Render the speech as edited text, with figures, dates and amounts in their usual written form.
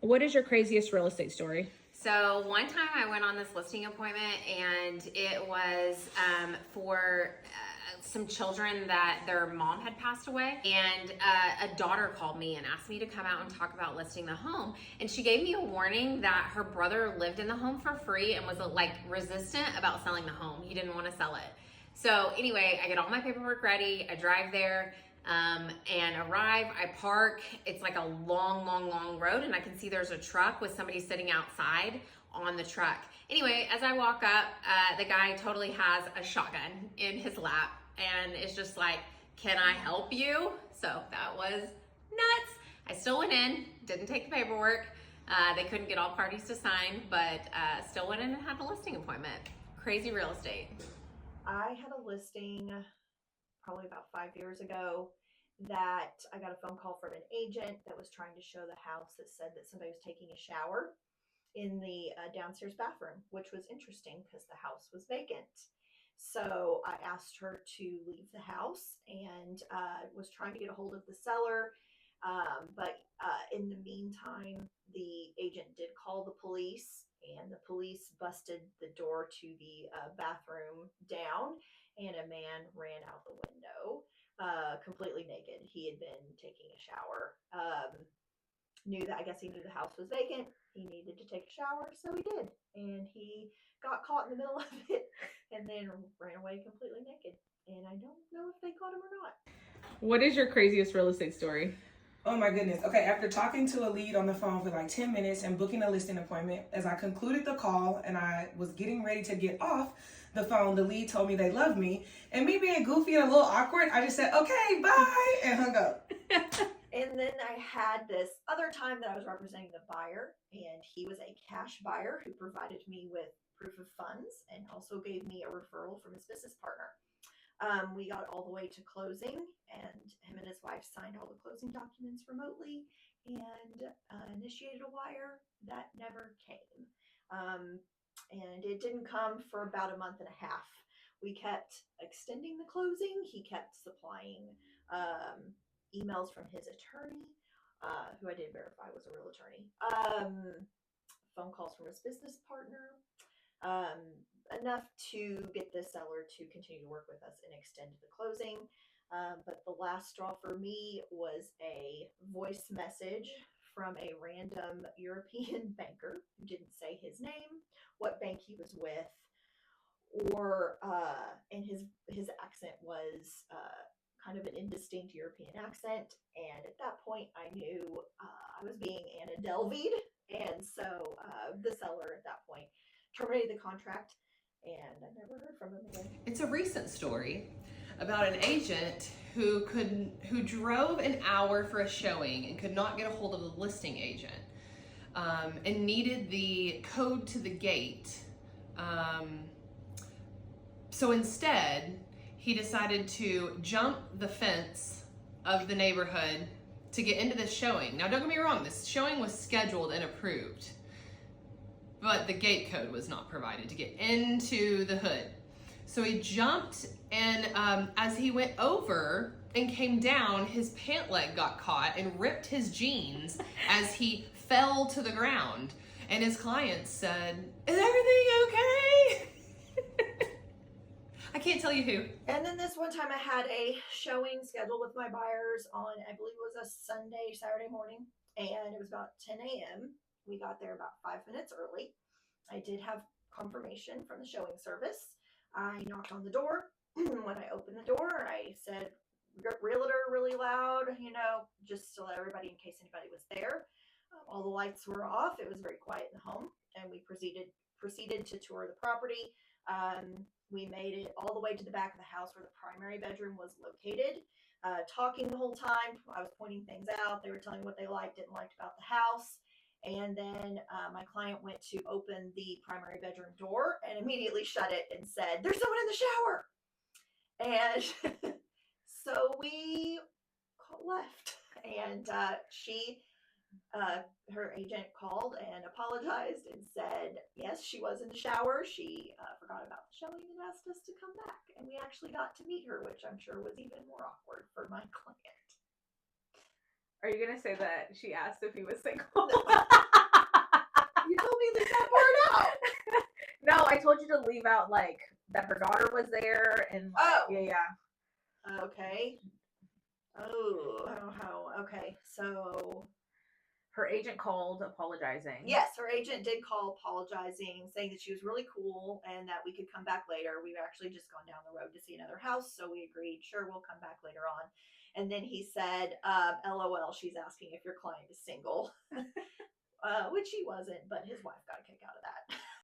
What is your craziest real estate story? So one time I went on this listing appointment, and it was for some children that their mom had passed away, and a daughter called me and asked me to come out and talk about listing the home. And she gave me a warning that her brother lived in the home for free and was like resistant about selling the home. He didn't want to sell it. So anyway, I get all my paperwork ready. I drive there. And arrive, I park. It's like a long road, and I can see there's a truck with somebody sitting outside on the truck. Anyway, as I walk up, the guy totally has a shotgun in his lap, and it's just like, can I help you? So that was nuts. I still went in, didn't take the paperwork. They couldn't get all parties to sign, but still went in and had a listing appointment. Crazy real estate. I had a listing probably about 5 years ago that I got a phone call from an agent that was trying to show the house that said that somebody was taking a shower in the downstairs bathroom, which was interesting because the house was vacant. So I asked her to leave the house and was trying to get a hold of the seller. But in the meantime, the agent did call the police, and the police busted the door to the bathroom down, and a man ran out the window completely naked. He had been taking a shower. I guess he knew the house was vacant. He needed to take a shower, so he did. And he got caught in the middle of it and then ran away completely naked. And I don't know if they caught him or not. What is your craziest real estate story? Oh my goodness. Okay, after talking to a lead on the phone for like 10 minutes and booking a listing appointment, as I concluded the call and I was getting ready to get off the phone, the lead told me they loved me. And me being goofy and a little awkward, I just said, okay, bye, and hung up. And then I had this other time that I was representing the buyer, and he was a cash buyer who provided me with proof of funds and also gave me a referral from his business partner. We got all the way to closing, and him and his wife signed all the closing documents remotely and initiated a wire that never came. And it didn't come for about a month and a half. We kept extending the closing. He kept supplying emails from his attorney, who I did verify was a real attorney, phone calls from his business partner, enough to get the seller to continue to work with us and extend the closing. But the last straw for me was a voice message from a random European banker who didn't say his name, what bank he was with, or and his accent was kind of an indistinct European accent. And at that point, I knew I was being Anna Delvey'd, and so the seller at that point terminated the contract, and I never heard from him again. It's a recent story about an agent who drove an hour for a showing and could not get a hold of the listing agent, and needed the code to the gate. So instead, he decided to jump the fence of the neighborhood to get into this showing. Now, don't get me wrong, this showing was scheduled and approved, but the gate code was not provided to get into the hood. So he jumped, and as he went over and came down, his pant leg got caught and ripped his jeans as he fell to the ground. And his client said, "Is everything okay?" I can't tell you who. And then this one time I had a showing scheduled with my buyers on, I believe it was a Saturday morning, and it was about 10 a.m. We got there about 5 minutes early. I did have confirmation from the showing service. I knocked on the door. When I opened the door, I said, "Realtor," really loud, just to let everybody, in case anybody was there. All the lights were off. It was very quiet in the home, and we proceeded to tour the property. We made it all the way to the back of the house where the primary bedroom was located, talking the whole time. I was pointing things out. They were telling what they liked, didn't like about the house. And then my client went to open the primary bedroom door and immediately shut it and said, "There's someone in the shower." And so we left, and her agent called and apologized and said, yes, she was in the shower. She forgot about the showing and asked us to come back. And we actually got to meet her, which I'm sure was even more awkward for my client. Are you going to say that she asked if he was single? No. about like that her daughter was there and like, Oh. yeah. Okay. Okay. So Her agent called apologizing. yes, her agent did call apologizing, saying that she was really cool and that we could come back later. We've actually just gone down the road to see another house, so we agreed, sure, we'll come back later on. And then he said, LOL, she's asking if your client is single. Which he wasn't, but his wife got a kick out of that.